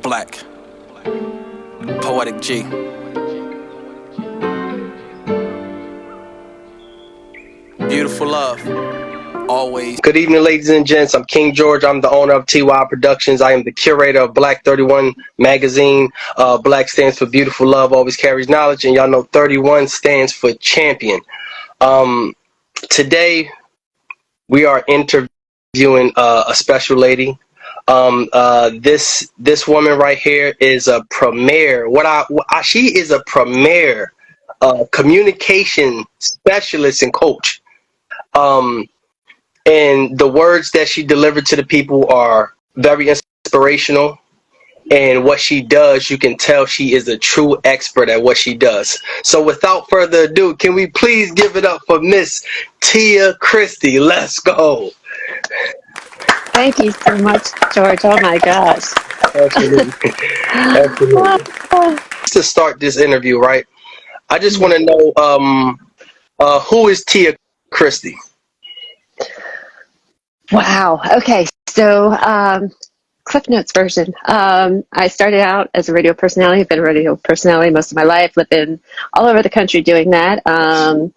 Black, Poetic G. Beautiful love, always. Good evening, ladies and gents. I'm King George. I'm the owner of T.Y.I Productions. I am the curator of Black 31 magazine. Black stands for beautiful love, always carries knowledge, and y'all know 31 stands for champion. Today, we are interviewing a special lady. This woman right here is a premier. She is a premier communication specialist and coach. And the words that she delivered to the people are very inspirational. And what she does, you can tell she is a true expert at what she does. So without further ado, can we please give it up for Miss Tia Cristy? Let's go. Thank you so much, George. Oh my gosh. Absolutely. Absolutely. To start this interview, right? I just want to know who is Tia Cristy? Wow. Okay. So, Cliff Notes version. I started out as a radio personality. I've been a radio personality most of my life, living all over the country doing that. A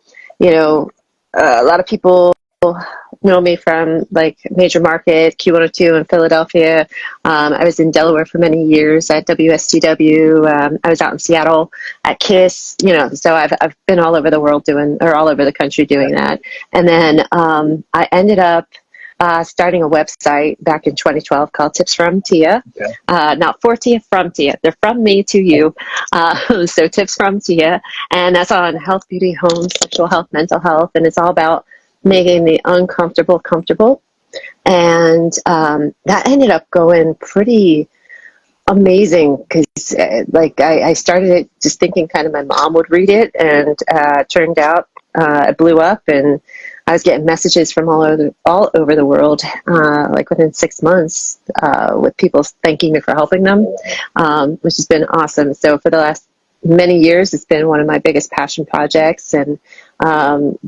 lot of people know me from like major market, Q102 in Philadelphia. I was in Delaware for many years at WSTW. I was out in Seattle at KISS, so I've been all over the world all over the country doing that. And then I ended up starting a website back in 2012 called Tips from Tia. Okay. Not for Tia, from Tia. They're from me to you. So Tips from Tia. And that's on health, beauty, home, sexual health, mental health. And it's all about making the uncomfortable comfortable. And that ended up going pretty amazing because I started it just thinking kind of my mom would read it, and turned out it blew up, and I was getting messages from all over the world, like within 6 months, with people thanking me for helping them, which has been awesome. So for the last many years, it's been one of my biggest passion projects, and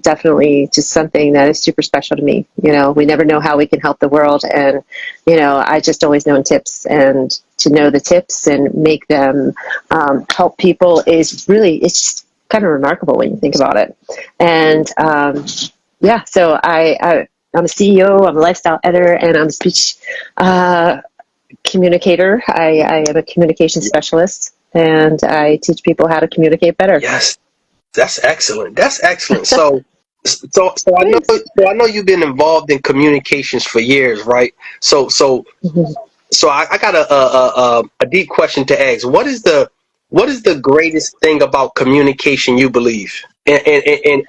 definitely just something that is super special to me. We never know how we can help the world, and I just always known tips, and to know the tips and make them help people it's just kind of remarkable when you think about it. And so I'm a CEO, I'm a lifestyle editor, and I'm a speech communicator. I am a communication specialist, and I teach people how to communicate better. Yes, that's excellent. That's excellent. So I know you've been involved in communications for years, right? So I got a deep question to ask. What is the greatest thing about communication, you believe, and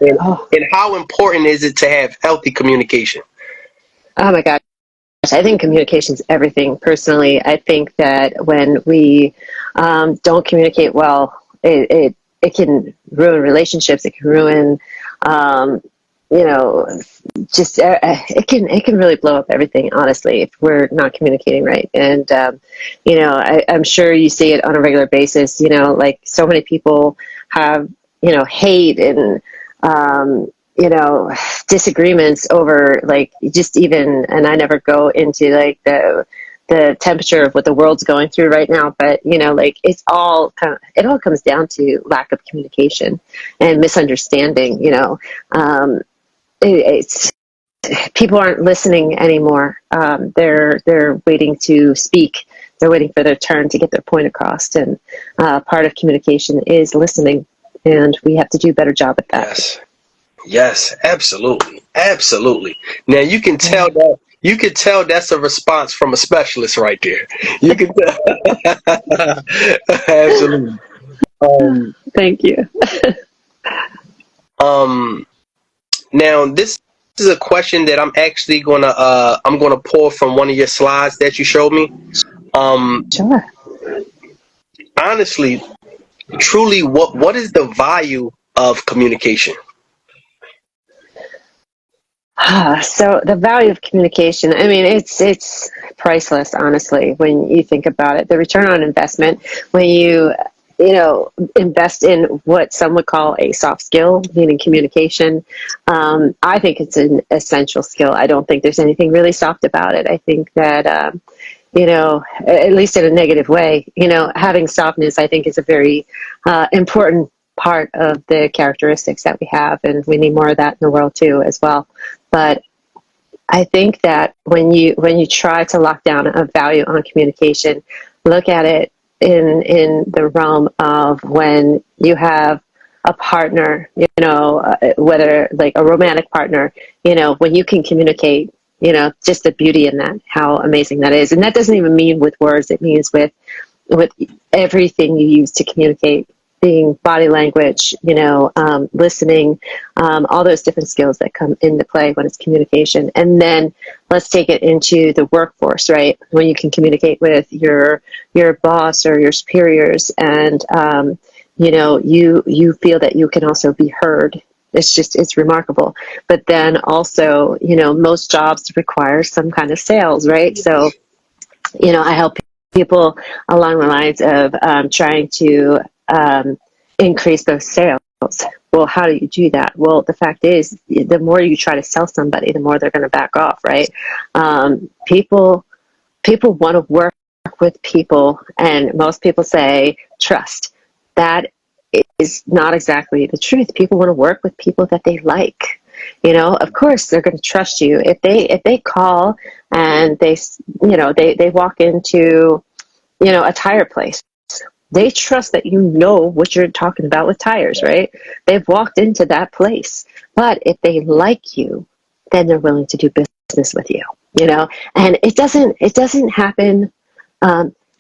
how important is it to have healthy communication? Oh my gosh, I think communication is everything. Personally, I think that when we don't communicate well, it can ruin relationships. It can ruin, it can really blow up everything, honestly, if we're not communicating right. And, I'm sure you see it on a regular basis, like so many people have, hate and, disagreements over like just even, and I never go into like the temperature of what the world's going through right now, but it all comes down to lack of communication and misunderstanding. It's people aren't listening anymore. They're waiting to speak. They're waiting for their turn to get their point across. And part of communication is listening, and we have to do a better job at that. Yes, absolutely, absolutely. Now you can tell that. You can tell that's a response from a specialist right there. You can tell. Absolutely. Thank you. Now this is a question that I'm actually gonna pull from one of your slides that you showed me. Sure. Honestly, truly, what is the value of communication? So the value of communication, I mean, it's priceless, honestly, when you think about it. The return on investment, when you invest in what some would call a soft skill, meaning communication. I think it's an essential skill. I don't think there's anything really soft about it. I think that, at least in a negative way, having softness, I think, is a very important part of the characteristics that we have. And we need more of that in the world too, as well. But I think that when you try to lock down a value on communication, look at it in the realm of when you have a partner, whether like a romantic partner, when you can communicate, just the beauty in that, how amazing that is. And that doesn't even mean with words. It means with everything you use to communicate, being body language, listening, all those different skills that come into play when it's communication. And then let's take it into the workforce, right? When you can communicate with your boss or your superiors, and you feel that you can also be heard. It's remarkable. But then also, most jobs require some kind of sales, right? So, I help people along the lines of trying to increase those sales. Well, how do you do that? Well, the fact is, the more you try to sell somebody, the more they're going to back off, right? People want to work with people, and most people say trust. That is not exactly the truth. People want to work with people that they like. Of course they're going to trust you if they call and they walk into a tire place. They trust that you know what you're talking about with tires, right? They've walked into that place. But if they like you, then they're willing to do business with you, and it doesn't happen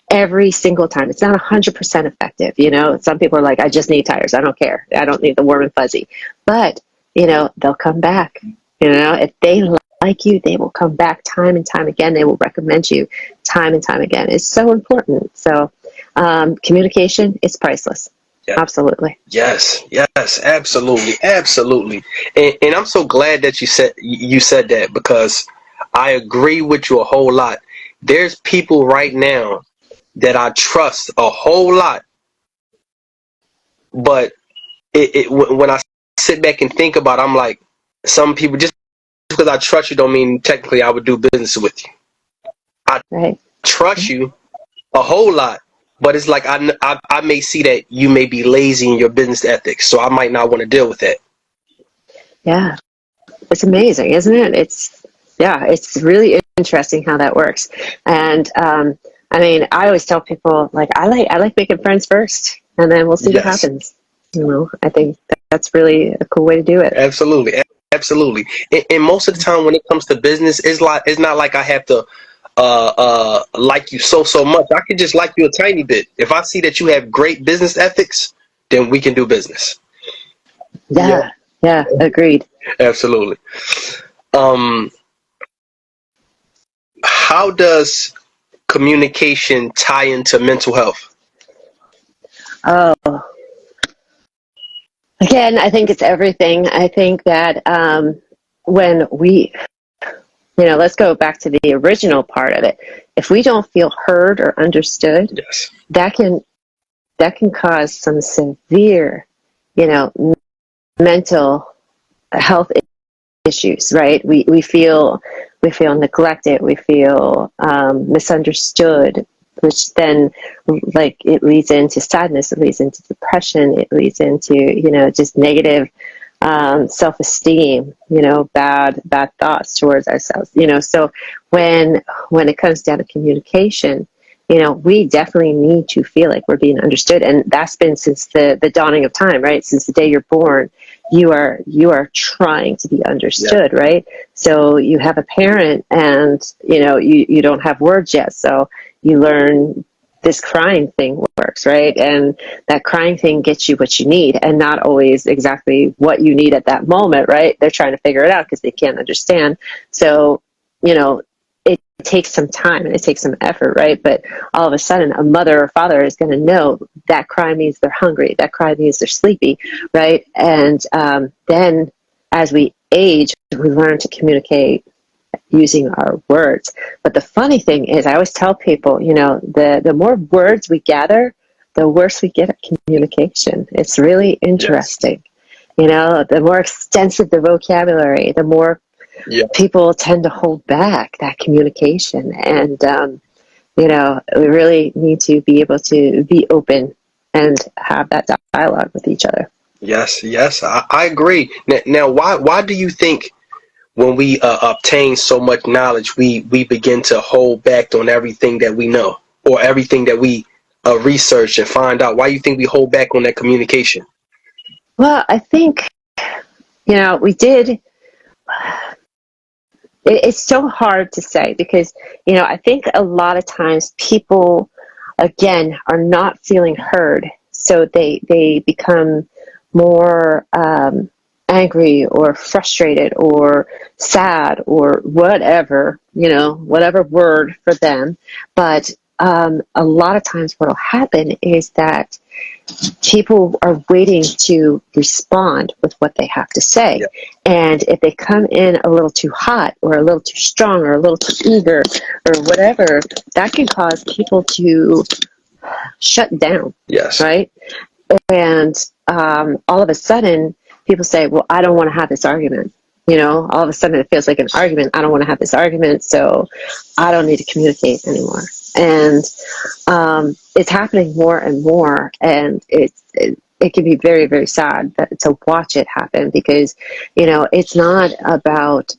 every single time. It's not 100% effective. Some people are like, I just need tires. I don't care. I don't need the warm and fuzzy. But, they'll come back. If they like you, they will come back time and time again. They will recommend you time and time again. It's so important. So communication is priceless. Yeah. Absolutely. Yes, absolutely, absolutely. And I'm so glad that you said that, because I agree with you a whole lot. There's people right now that I trust a whole lot, but when I sit back and think about it, I'm like, some people, just because I trust you don't mean technically I would do business with you. I trust you a whole lot, but it's like I may see that you may be lazy in your business ethics, so I might not want to deal with that. Yeah, it's amazing, isn't it? It's really interesting how that works. And I always tell people, like, I like making friends first, and then we'll see what happens. I think that's really a cool way to do it. Absolutely. And most of the time when it comes to business, it's not like I have to like you so much. I can just like you a tiny bit. If I see that you have great business ethics, then we can do business. Yeah, agreed. Absolutely. How does communication tie into mental health? Oh, again, I think it's everything. I think that when we, let's go back to the original part of it. If we don't feel heard or understood, yes, that can cause some severe, mental health issues, right? We feel neglected, we feel misunderstood, which then, like, it leads into sadness, it leads into depression, it leads into just negative self-esteem, bad thoughts towards ourselves. So when it comes down to communication, we definitely need to feel like we're being understood, and that's been since the dawning of time, right? Since the day you're born, you are trying to be understood, right? So you have a parent, and you don't have words yet, so you learn this crying thing works, right? And that crying thing gets you what you need, and not always exactly what you need at that moment, right? They're trying to figure it out because they can't understand. So it takes some time and it takes some effort, right? But all of a sudden, a mother or father is going to know that cry means they're hungry, that cry means they're sleepy, right? And then as we age, we learn to communicate using our words. But the funny thing is, I always tell people, the more words we gather, the worse we get at communication. It's really interesting. You know, the more extensive the vocabulary, the more people tend to hold back that communication. And, you know, we really need to be able to be open and have that dialogue with each other. Yes, yes, I agree. Now, why do you think when we obtain so much knowledge, we begin to hold back on everything that we know or everything that we research and find out? Why do you think we hold back on that communication? Well, I think, you know, we did. It's so hard to say because, you know, I think a lot of times people, again, are not feeling heard. So they become more angry or frustrated or sad or whatever, you know, whatever word for them. But a lot of times what will happen is that people are waiting to respond with what they have to say. Yeah. And if they come in a little too hot or a little too strong or a little too eager or whatever, that can cause people to shut down. Yes. Right? And all of a sudden, people say, well, I don't want to have this argument. You know, all of a sudden it feels like an argument. I don't want to have this argument, so I don't need to communicate anymore. And it's happening more and more, and it can be very, very sad to watch it happen because, you know, it's not about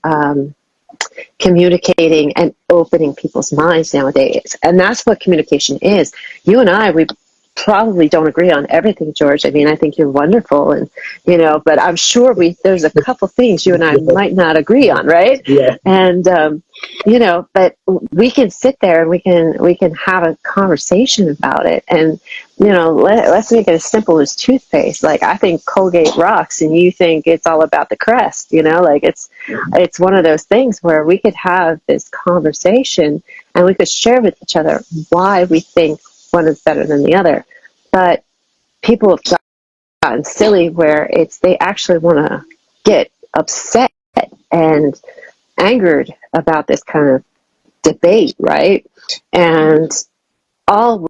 communicating and opening people's minds nowadays. And that's what communication is. You and I, we probably don't agree on everything, George. I mean, I think you're wonderful, and you know, but I'm sure there's a couple things you and I might not agree on, right? Yeah. And you know, but we can sit there and we can have a conversation about it, and you know, let's make it as simple as toothpaste. Like, I think Colgate rocks, and you think it's all about the crest. You know, like it's one of those things where we could have this conversation and we could share with each other why we think one is better than the other. But people have gotten silly where they actually want to get upset and angered about this kind of debate, right? And all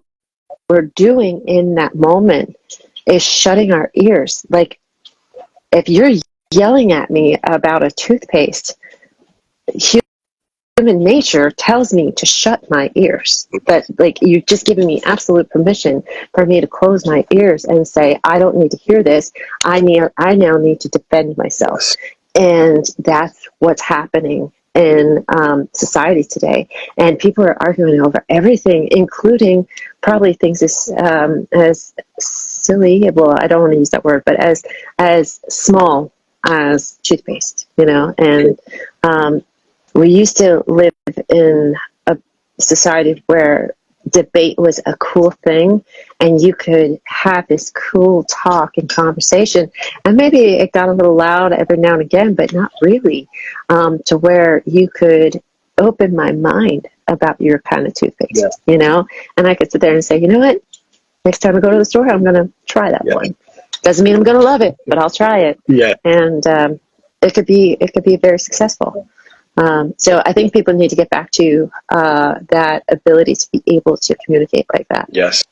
we're doing in that moment is shutting our ears. Like, if you're yelling at me about a toothpaste, human nature tells me to shut my ears. But like, you're just giving me absolute permission for me to close my ears and say, I don't need to hear this. I now need to defend myself. And that's what's happening in society today. And people are arguing over everything, including probably things as silly, well, I don't want to use that word, but as small as toothpaste, you know. And we used to live in a society where debate was a cool thing, and you could have this cool talk and conversation, and maybe it got a little loud every now and again, but not really, to where you could open my mind about your kind of toothpaste, you know, and I could sit there and say, you know what, next time I go to the store, I'm going to try that one. Doesn't mean I'm going to love it, but I'll try it. And it could be very successful. So I think people need to get back to that ability to be able to communicate like that. Yes,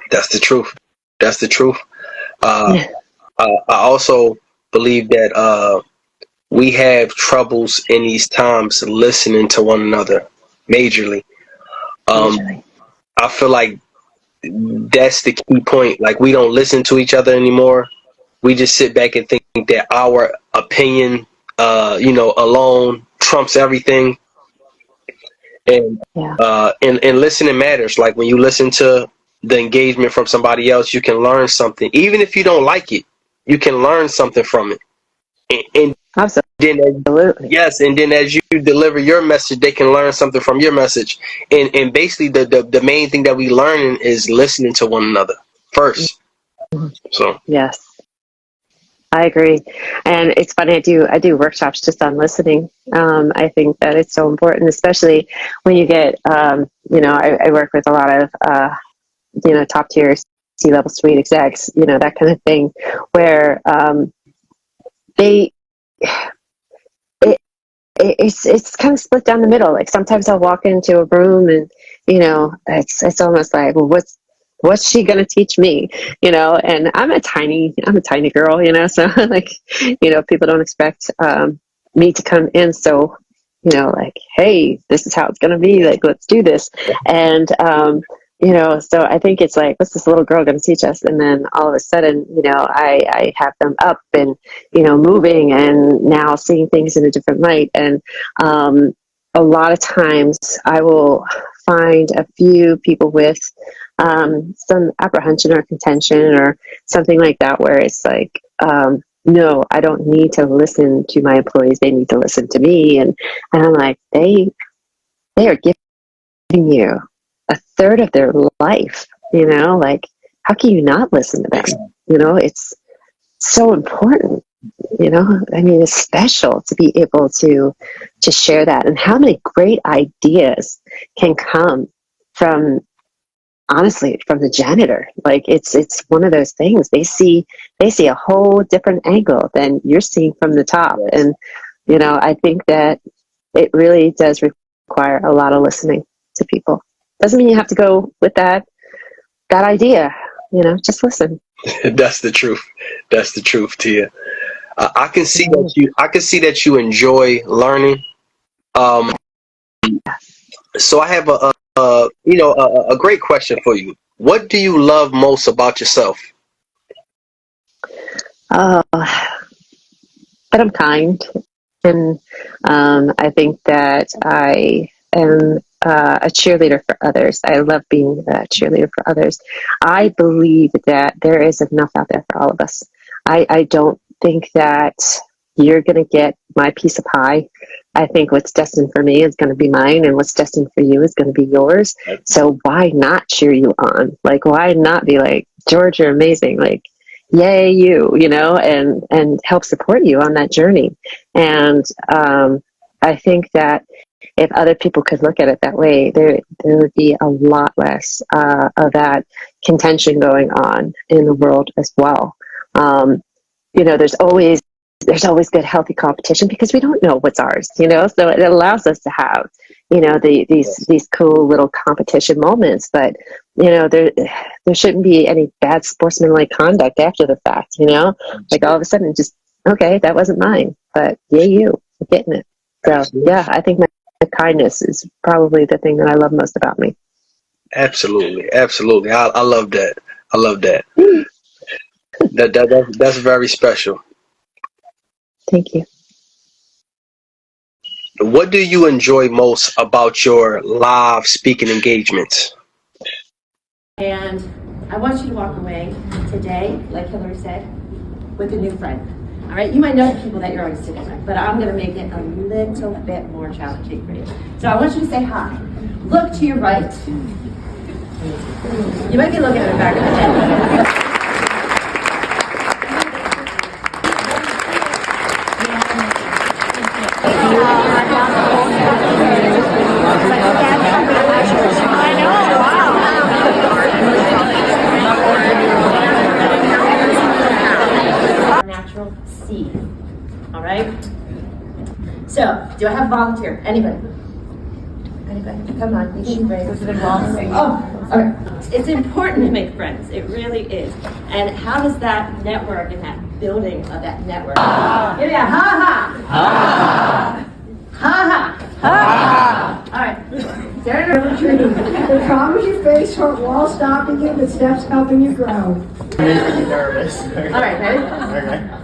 that's the truth. That's the truth. I also believe that we have troubles in these times listening to one another majorly. I feel like that's the key point. Like, we don't listen to each other anymore. We just sit back and think that our opinion, alone trumps everything. And and listening matters. Like, when you listen to the engagement from somebody else, you can learn something. Even if you don't like it, you can learn something from it. And absolutely. And then as you deliver your message, they can learn something from your message. And basically the main thing that we learn is listening to one another first. So yes. I agree. And it's funny, I do workshops just on listening. I think that it's so important, especially when you get, I work with a lot of, top tier C-level suite execs, that kind of thing, where it's kind of split down the middle. Like, sometimes I'll walk into a room and, it's almost like, well, what's she gonna teach me? And I'm a tiny girl, so like, people don't expect me to come in so, like, hey, this is how it's gonna be, like, let's do this. And so I think it's like, what's this little girl gonna teach us? And then all of a sudden, I have them up and, moving, and now seeing things in a different light. And a lot of times I will find a few people with some apprehension or contention or something like that, where it's like, no, I don't need to listen to my employees. They need to listen to me. And I'm like, they are giving you a third of their life, like, how can you not listen to them? It's so important. I mean, it's special to be able to share that, and how many great ideas can come from, honestly, from the janitor. Like, it's one of those things. They see a whole different angle than you're seeing from the top. And I think that it really does require a lot of listening to people. Doesn't mean you have to go with that idea. Just listen. That's the truth. That's the truth, Tia. I can see that you enjoy learning. So I have a great question for you. What do you love most about yourself? That I'm kind, and I think that I am a cheerleader for others. I love being a cheerleader for others. I believe that there is enough out there for all of us. I don't think that you're going to get my piece of pie. I think what's destined for me is going to be mine, and what's destined for you is going to be yours. So why not cheer you on? Like, why not be like, George, you're amazing. Like, yay, and help support you on that journey. And I think that if other people could look at it that way, there would be a lot less of that contention going on in the world as well. There's always good, healthy competition, because we don't know what's ours, so it allows us to have, these cool little competition moments. But, there shouldn't be any bad sportsmanlike conduct after the fact, like all of a sudden just, okay, that wasn't mine, but yeah, you're getting it. So yeah, I think my kindness is probably the thing that I love most about me. Absolutely. Absolutely. I love that. I love that. That's very special. Thank you. What do you enjoy most about your live speaking engagements? And I want you to walk away today, like Hillary said, with a new friend. All right, you might know the people that you're always sitting with, but I'm going to make it a little bit more challenging for you. So I want you to say hi. Look to your right. You might be looking at the back of the head. Natural seed. All right. So, do I have a volunteer? Anybody? Anybody? Come on, you should raise. Oh, okay. It's important to make friends. It really is. And how does that network and that building of that network? Give me a ha ha. Ha ha. Ha ha. All right. The problems you face aren't walls stopping you, but steps helping you grow. Makes me nervous. All right, ready? Okay.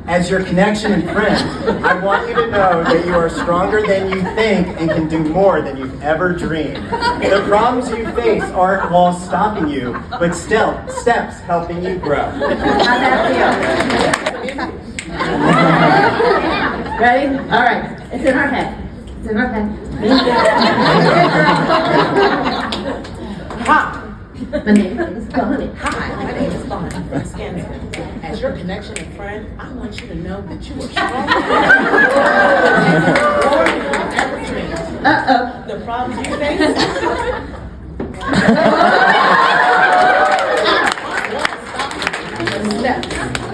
As your connection and friend, I want you to know that you are stronger than you think and can do more than you've ever dreamed. The problems you face aren't walls stopping you, but still steps helping you grow. How'd that feel? Ready? All right. It's in our head. It's in our head. Ha! My name is Bonnie. Hi, my name is Bonnie from Wisconsin. As your connection and friend, I want you to know that you are stronger than ever dreamed. Uh-oh. The problems you face.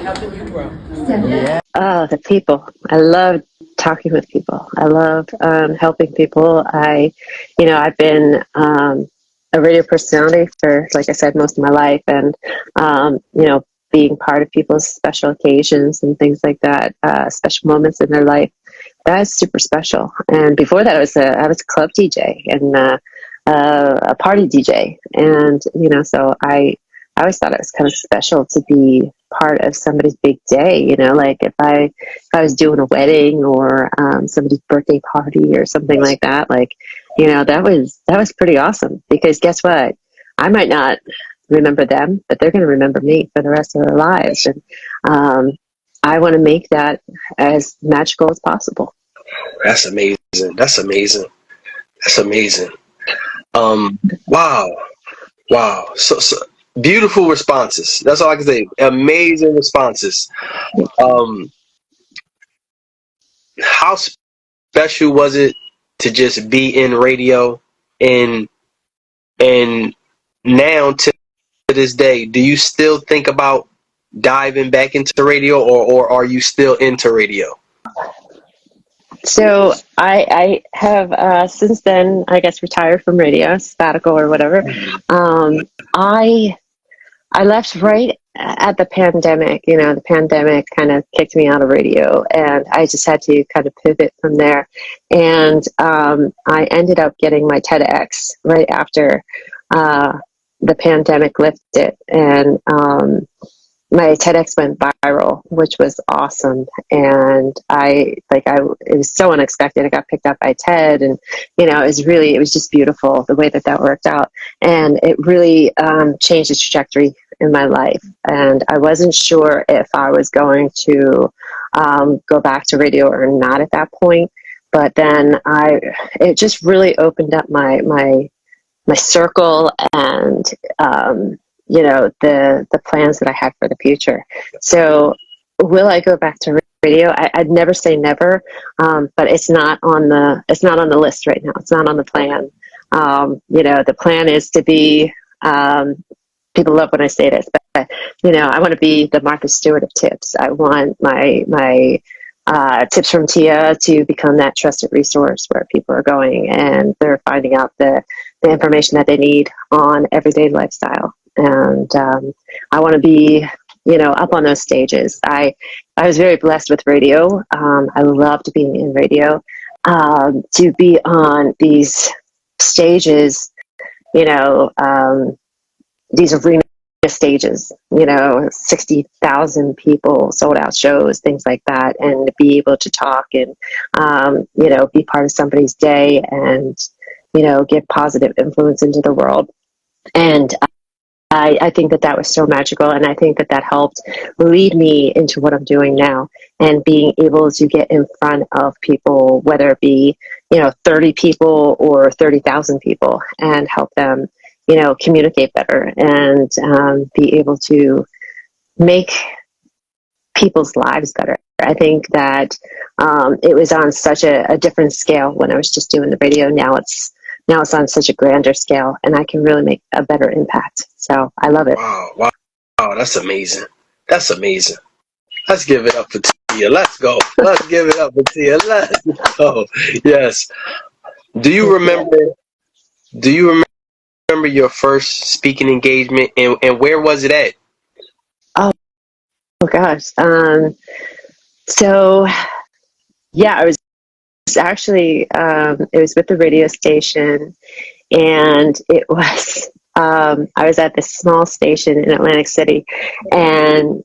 Helping you grow. Yeah. Oh, the people. I love talking with people. I love helping people. I've been a radio personality for, like I said, most of my life, and being part of people's special occasions and things like that, special moments in their life. That's super special. And before that, I was a club DJ and a party DJ, and so I always thought it was kind of special to be part of somebody's big day. Like if I was doing a wedding or somebody's birthday party or something like that, like that was pretty awesome, because guess what? I might not remember them, but they're going to remember me for the rest of their lives, and I want to make that as magical as possible. That's amazing. That's amazing. That's amazing. Wow. Wow. So beautiful responses. That's all I can say. Amazing responses. How special was it to just be in radio, and now to this day, do you still think about diving back into radio, or are you still into radio? So I have since then, I guess, retired from radio, sabbatical or whatever. I left right at the pandemic. The pandemic kind of kicked me out of radio, and I just had to kind of pivot from there. And I ended up getting my TEDx right after the pandemic lifted, and my TEDx went viral, which was awesome. And it was so unexpected. I got picked up by TED, and it was just beautiful the way that worked out, and it really changed the trajectory in my life. And I wasn't sure if I was going to go back to radio or not at that point. But then it just really opened up my circle, and the plans that I had for the future. So will I go back to radio? I'd never say never, but it's not on the list right now. It's not on the plan. The plan is to be, people love when I say this, but I want to be the Martha Stewart of tips. I want my tips from Tia to become that trusted resource where people are going and they're finding out the information that they need on everyday lifestyle. And I want to be, up on those stages. I was very blessed with radio. I loved being in radio. To be on these stages, these arena stages, 60,000 people, sold out shows, things like that, and to be able to talk and, be part of somebody's day and, give positive influence into the world. And I think that was so magical, and I think that helped lead me into what I'm doing now, and being able to get in front of people, whether it be 30 people or 30,000 people, and help them communicate better and be able to make people's lives better. I think that it was on such a different scale when I was just doing the radio. Now it's on such a grander scale, and I can really make a better impact. So I love it. Wow, that's amazing. That's amazing. Let's give it up for Tia. Let's go. Let's give it up for Tia. Let's go. Yes. Do you remember your first speaking engagement, and where was it at? Oh gosh. So yeah, I was actually, it was with the radio station, and it was, I was at this small station in Atlantic City, and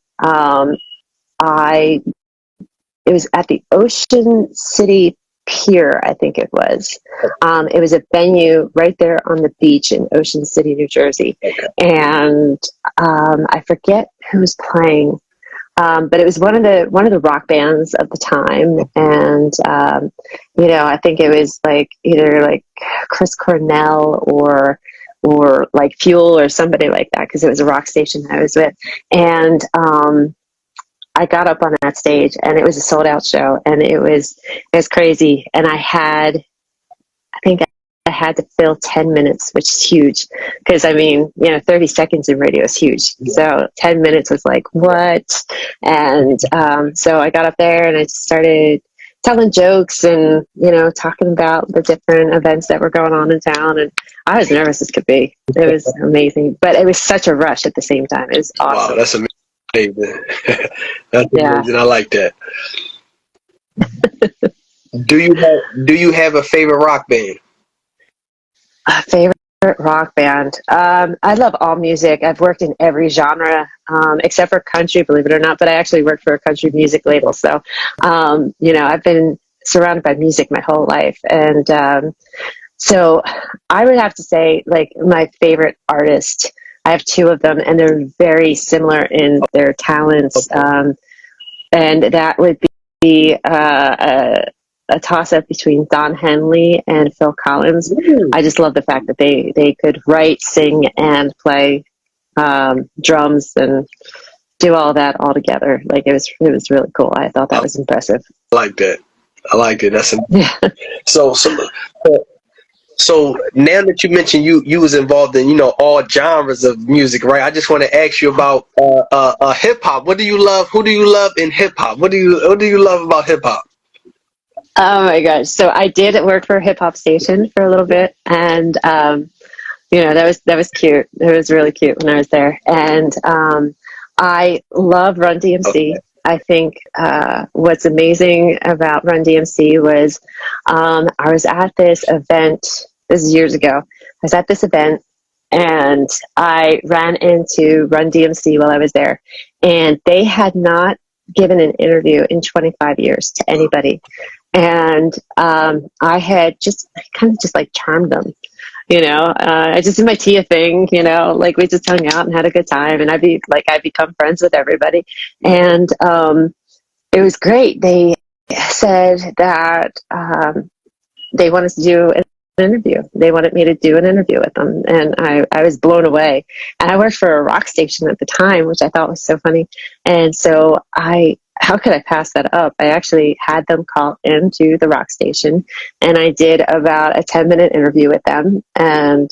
it was at the Ocean City Pier, I think it was. It was a venue right there on the beach in Ocean City, New Jersey. And I forget who was playing, but it was one of the rock bands of the time. And I think it was like either like Chris Cornell or like Fuel or somebody like that, because it was a rock station I was with. And I got up on that stage, and it was a sold out show, and it was crazy. And I think I had to fill 10 minutes, which is huge, because 30 seconds in radio is huge. So 10 minutes was like, what? And so I got up there and I just started telling jokes and, talking about the different events that were going on in town. And I was nervous as could be. It was amazing, but it was such a rush at the same time. It was Wow, awesome. that's amazing. That's Yeah. amazing. I like that. Do you have a favorite rock band? A favorite rock band. I love all music. I've worked in every genre, except for country, believe it or not, but I actually worked for a country music label. So, I've been surrounded by music my whole life. And so I would have to say, like, my favorite artist, I have two of them, and they're very similar in their talents. And that would be a toss-up between Don Henley and Phil Collins. I just love the fact that they could write, sing, and play drums and do all that all together. Like, it was really cool. I thought that was impressive. I like that. I like it. That's Yeah. So now that you mentioned you was involved in all genres of music, right? I just want to ask you about hip hop. What do you love? Who do you love in hip hop? What do you love about hip hop? Oh my gosh! So I did work for a hip hop station for a little bit, and that was cute. It was really cute when I was there, and I love Run DMC. Okay. I think what's amazing about Run DMC was I was at this event. This is years ago. I was at this event, and I ran into Run DMC while I was there, and they had not given an interview in 25 years to anybody. And I had just kind of just like charmed them, I just did my Tia thing, like we just hung out and had a good time, and I'd become friends with everybody. And it was great. They said that they wanted to do an interview. They wanted me to do an interview with them, and I was blown away. And I worked for a rock station at the time, which I thought was so funny. And so how could I pass that up? I actually had them call into the rock station, and I did about a 10-minute interview with them. And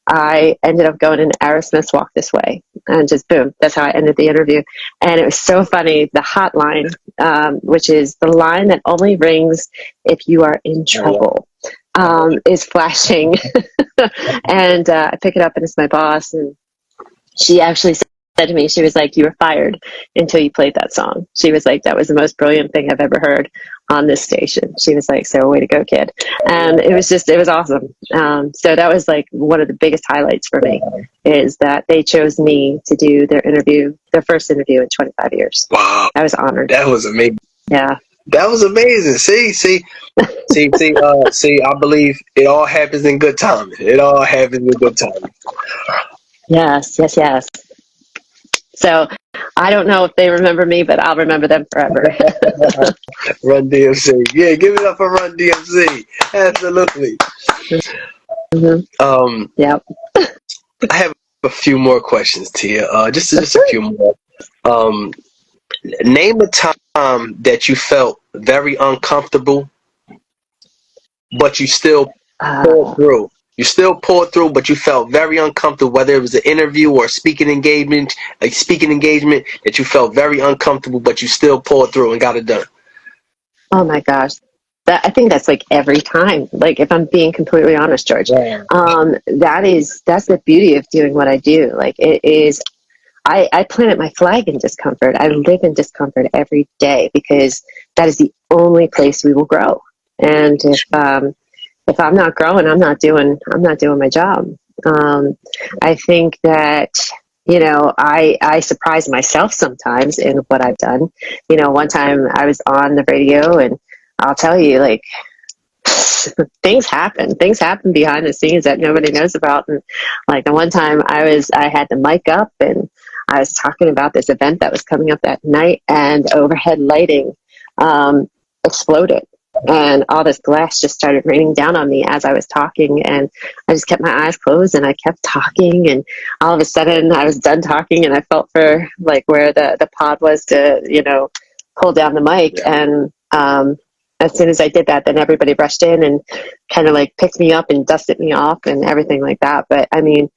I ended up going in Aerosmith's Walk This Way, and just boom, that's how I ended the interview. And it was so funny. The hotline, which is the line that only rings if you are in trouble, is flashing. And I pick it up, and it's my boss, and she actually said to me, she was like, "You were fired until you played that song." She was like, "That was the most brilliant thing I've ever heard on this station." She was like, "So way to go, kid." And it was awesome. So that was like one of the biggest highlights for me, is that they chose me to do their first interview in 25 years. Wow. I was honored. That was amazing. Yeah. That was amazing. See, I believe it all happens in good time. It all happens in good time. Yes. So I don't know if they remember me, but I'll remember them forever. Run DMC. Yeah, give it up for Run DMC. Absolutely. Mm-hmm. Yep. I have a few more questions to you. Just a few more. Name a time that you felt very uncomfortable, but you still pulled through. You still pulled through, but you felt very uncomfortable, whether it was an interview or a speaking engagement that you felt very uncomfortable, but you still pulled through and got it done. Oh my gosh. I think that's like every time, like, if I'm being completely honest, George. Yeah. That's the beauty of doing what I do. Like, it is, I plant my flag in discomfort. I live in discomfort every day, because that is the only place we will grow. And if I'm not growing, I'm not doing my job. I think that, I surprise myself sometimes in what I've done. One time I was on the radio, and I'll tell you, like, things happen behind the scenes that nobody knows about. And like, the one time I had the mic up, and I was talking about this event that was coming up that night, and overhead lighting exploded, and all this glass just started raining down on me as I was talking. And I just kept my eyes closed, and I kept talking, and all of a sudden I was done talking, and I felt for like where the pod was to pull down the mic. Yeah. And as soon as I did that, then everybody rushed in and kind of like picked me up and dusted me off and everything like that. But I mean,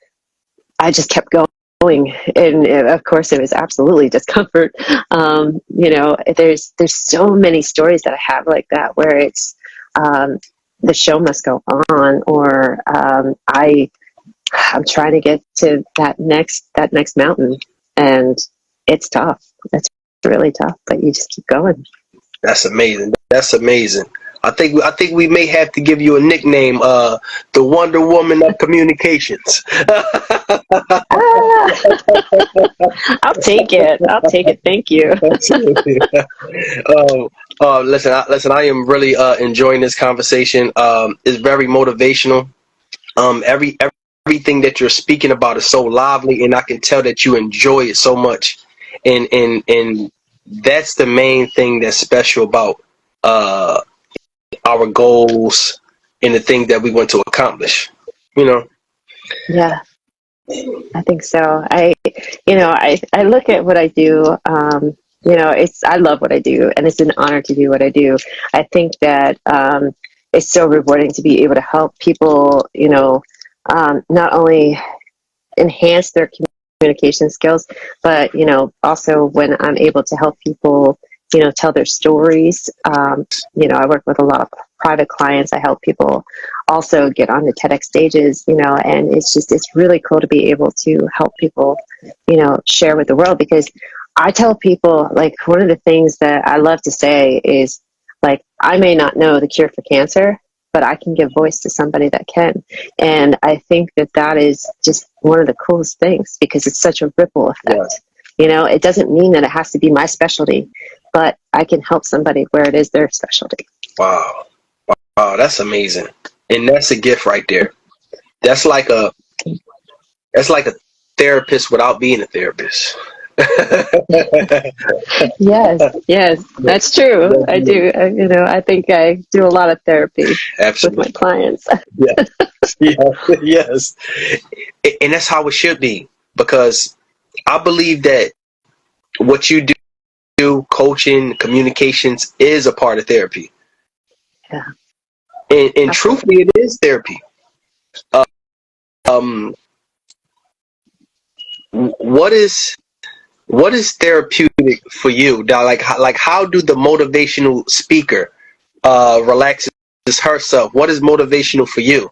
I just kept going and of course it was absolutely discomfort. There's so many stories that I have like that, where it's the show must go on, or I'm trying to get to that next mountain, and it's tough. It's really tough, but you just keep going. That's amazing. That's amazing. I think we may have to give you a nickname, the Wonder Woman of communications. I'll take it. Thank you. Listen. I am really enjoying this conversation. It's very motivational. Everything that you're speaking about is so lively, and I can tell that you enjoy it so much. And that's the main thing that's special about our goals and the thing that we want to accomplish. Yeah, I think so. I look at what I do. I love what I do, and it's an honor to do what I do. I think that it's so rewarding to be able to help people. Not only enhance their communication skills, but also when I'm able to help people, tell their stories. I work with a lot of private clients. I help people also get on the TEDx stages, and it's really cool to be able to help people, share with the world. Because I tell people, like, one of the things that I love to say is, like, I may not know the cure for cancer, but I can give voice to somebody that can. And I think that is just one of the coolest things, because it's such a ripple effect. Yeah. It doesn't mean that it has to be my specialty, but I can help somebody where it is their specialty. Wow, that's amazing, and that's a gift right there. That's like a therapist without being a therapist. Yes, that's true. I do. I think I do a lot of therapy. Absolutely. With my clients. Yes, and that's how it should be, because I believe that what you do, coaching, communications, is a part of therapy. Yeah. And truthfully, it is therapy. What is therapeutic for you? Now, like how do the motivational speaker relaxes herself? What is motivational for you?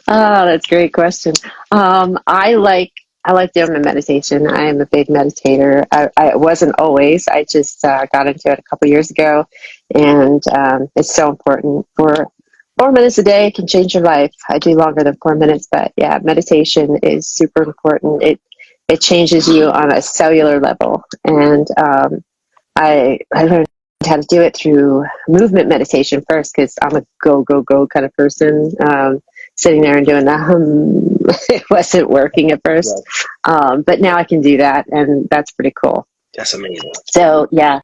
Oh, that's a great question. I like doing my meditation. I am a big meditator. I wasn't always. I just got into it a couple years ago, and it's so important. For 4 minutes a day can change your life. I do longer than 4 minutes, but yeah, meditation is super important. It changes you on a cellular level, and I learned how to do it through movement meditation first, because I'm a go kind of person. Sitting there and doing that, it wasn't working at first, but now I can do that, and that's pretty cool. That's amazing. So yeah,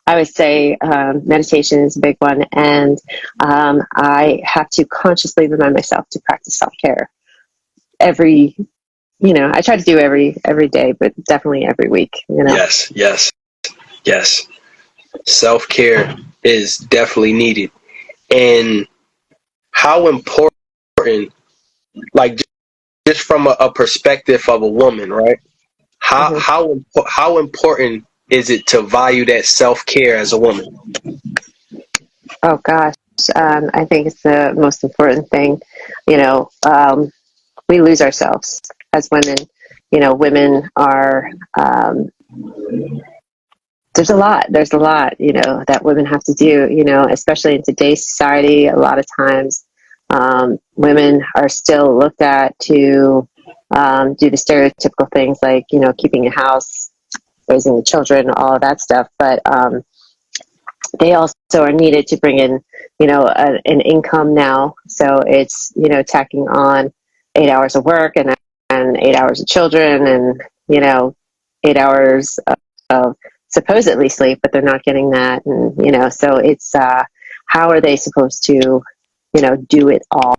I would say meditation is a big one, and I have to consciously remind myself to practice self-care I try to do every day, but definitely every week. Yes. Self-care is definitely needed. And how important, like, just from a perspective of a woman, right? How important is it to value that self-care as a woman? Oh gosh, I think it's the most important thing. We lose ourselves as women. Women are. There's a lot, that women have to do, especially in today's society. A lot of times, women are still looked at to do the stereotypical things like, keeping a house, raising the children, all of that stuff. But they also are needed to bring in, an income now. So it's, tacking on 8 hours of work and 8 hours of children, and, 8 hours of supposedly sleep, but they're not getting that. And, so it's, how are they supposed to, do it all?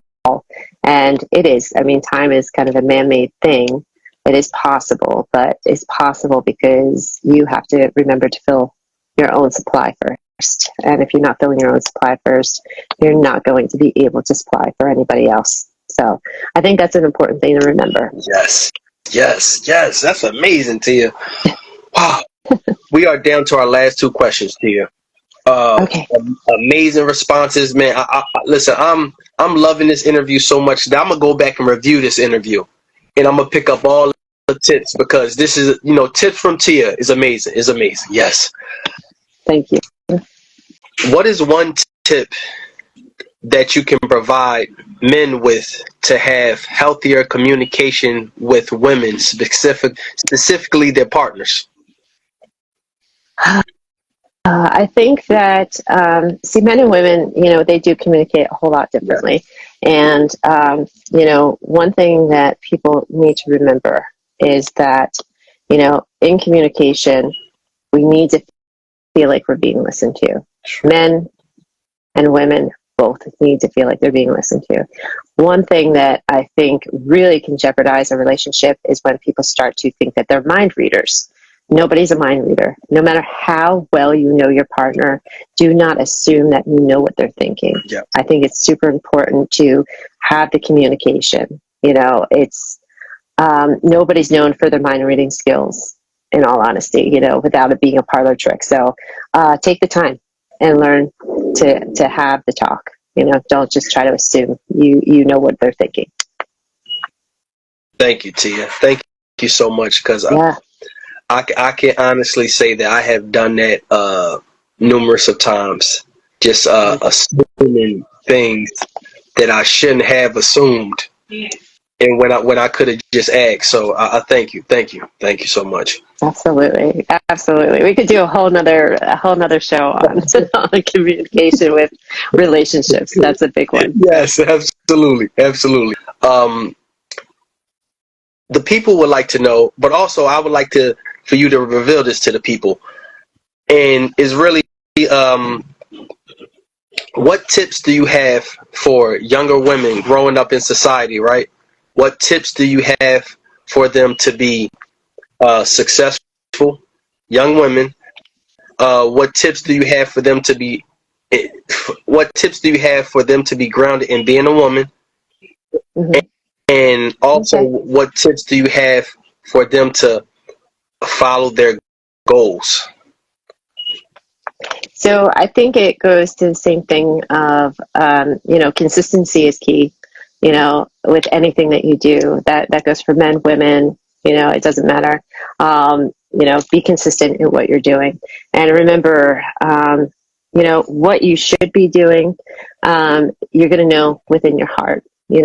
And it is, time is kind of a man-made thing. It is possible, but it's possible because you have to remember to fill your own supply first. And if you're not filling your own supply first, you're not going to be able to supply for anybody else. So I think that's an important thing to remember. Yes. That's amazing, Tia. Wow. We are down to our last two questions, Tia. Okay. Amazing responses, man. Listen, I'm loving this interview so much that I'm gonna go back and review this interview, and I'm gonna pick up all the tips, because this is, tips from Tia is amazing. Is amazing. Yes. Thank you. What is one tip that you can provide men with to have healthier communication with women, specifically their partners? I think that, men and women, they do communicate a whole lot differently. And, one thing that people need to remember is that, in communication, we need to feel like we're being listened to. Men and women both need to feel like they're being listened to. One thing that I think really can jeopardize a relationship is when people start to think that they're mind readers. Nobody's a mind reader. No matter how well you know your partner, do not assume that you know what they're thinking. Yeah. I think it's super important to have the communication. It's nobody's known for their mind reading skills, in all honesty, without it being a parlor trick. So take the time and learn to have the talk. Don't just try to assume you know what they're thinking. Thank you, Tia. Thank you so much, because Yeah. I can honestly say that I have done that numerous of times, just assuming things that I shouldn't have assumed, and when I could have just asked. So I thank you so much. Absolutely. We could do a whole nother show on communication with relationships. That's a big one. Yes, absolutely. The people would like to know, but also I would like for you to reveal this to the people, and is really what tips do you have for younger women growing up in society, right? What tips do you have for them to be successful young women? What tips do you have for them to be? What tips do you have for them to be grounded in being a woman? Mm-hmm. And also, what tips do you have for them to follow their goals? So I think it goes to the same thing of, consistency is key, with anything that you do. That goes for men, women, it doesn't matter. Be consistent in what you're doing. And remember, what you should be doing, you're going to know within your heart. You're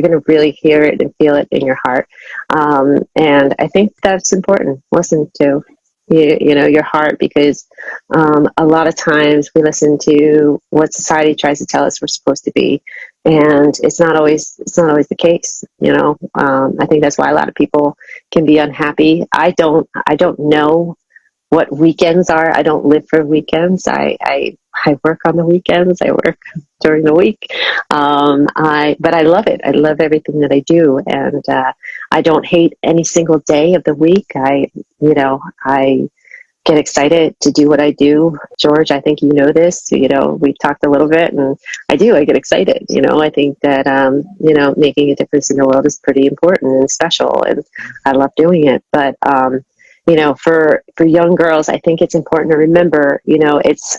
going to really hear it and feel it in your heart. And I think that's important. Listen to your heart, because a lot of times we listen to what society tries to tell us we're supposed to be, and it's not always the case. I think that's why a lot of people can be unhappy. I don't know what weekends are. I don't live for weekends. I work on the weekends. I work during the week. But I love it. I love everything that I do, and I don't hate any single day of the week. I get excited to do what I do. George, I think you know this. We've talked a little bit, and I get excited. I think that making a difference in the world is pretty important and special, and I love doing it. But for young girls, I think it's important to remember, it's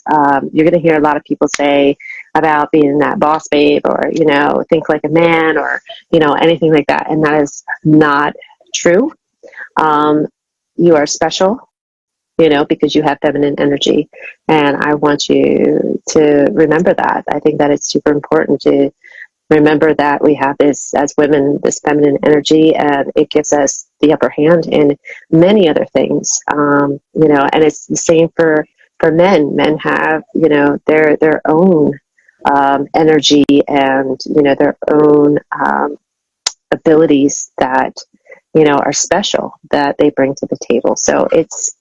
you're going to hear a lot of people say about being that boss babe, or think like a man, or anything like that, and that is not true. You are special, because you have feminine energy, and I want you to remember that. I think that it's super important to remember that we have this, as women, this feminine energy, and it gives us the upper hand in many other things. And it's the same for men. Men have, their own energy, and their own abilities that are special, that they bring to the table. So it's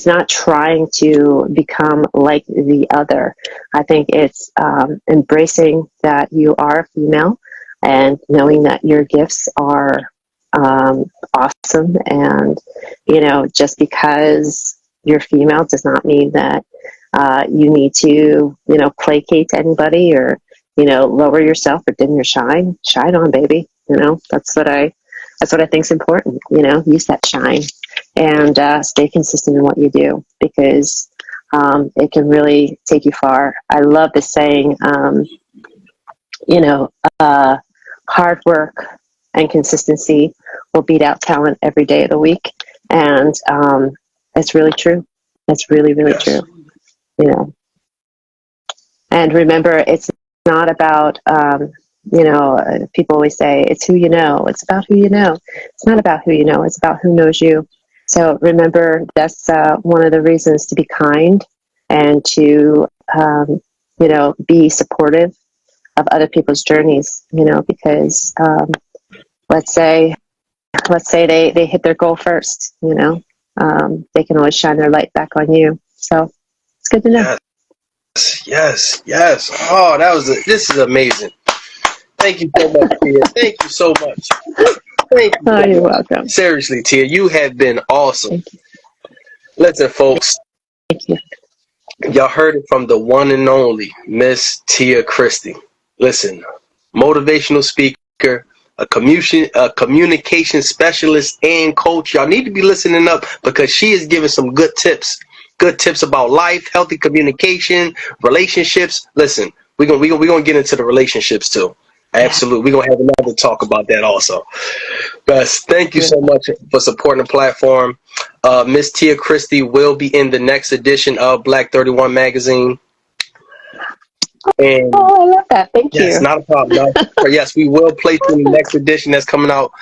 not trying to become like the other. I think it's embracing that you are a female, and knowing that your gifts are awesome. And, just because you're female does not mean that you need to, placate to anybody, or, lower yourself or dim your shine. Shine on, baby. That's what I think is important. Use that shine and stay consistent in what you do, because it can really take you far. I love this saying, hard work and consistency will beat out talent every day of the week. And it's really true. It's really, really Yes. true. And remember, it's not about, people always say it's who you know. It's about who you know. It's not about who you know. It's about who knows you. So remember, that's one of the reasons to be kind and to, be supportive of other people's journeys, because let's say they hit their goal first, they can always shine their light back on you. So it's good to know. Yes. Oh, this is amazing. Thank you so much, Tia. Thank you so much. Thank you. Oh, you're welcome. Seriously, Tia, you have been awesome. Thank you. Listen, folks, Thank you. y'all heard it from the one and only Miss Tia Cristy. Listen, motivational speaker, a communication specialist and coach. Y'all need to be listening up, because she is giving some good tips about life, healthy communication, relationships. Listen, we're gonna get into the relationships too. Absolutely. We're gonna have another talk about that also. Bess, thank you so much for supporting the platform. Miss Tia Cristy will be in the next edition of Black 31 magazine. And Oh, I love that. Thank you. yes, not a problem. Yes, we will place you in the next edition that's coming out,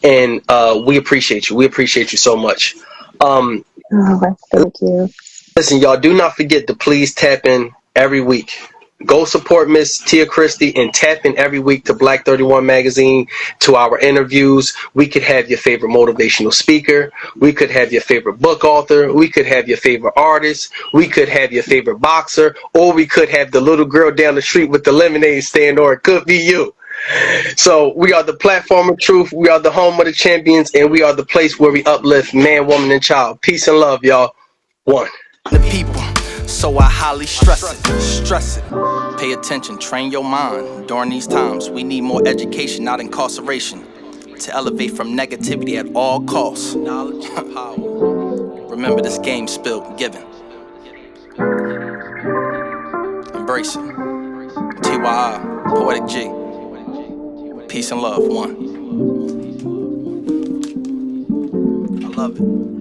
and we appreciate you. We appreciate you so much. Thank you. Listen, y'all, do not forget to please tap in every week. Go support Miss Tia Cristy and tap in every week to Black 31 magazine, to our interviews. We could have your favorite motivational speaker. We could have your favorite book author. We could have your favorite artist. We could have your favorite boxer. Or we could have the little girl down the street with the lemonade stand, or it could be you. So we are the platform of truth. We are the home of the champions, and we are the place where we uplift man, woman, and child. Peace and love, y'all. One. The people, so I highly stress it. Pay attention, train your mind. During these times, we need more education, not incarceration, to elevate from negativity at all costs. Knowledge and power. Remember, this game spilled given. Embrace it. T.Y.I, Poetic G. Peace and love. One. I love it.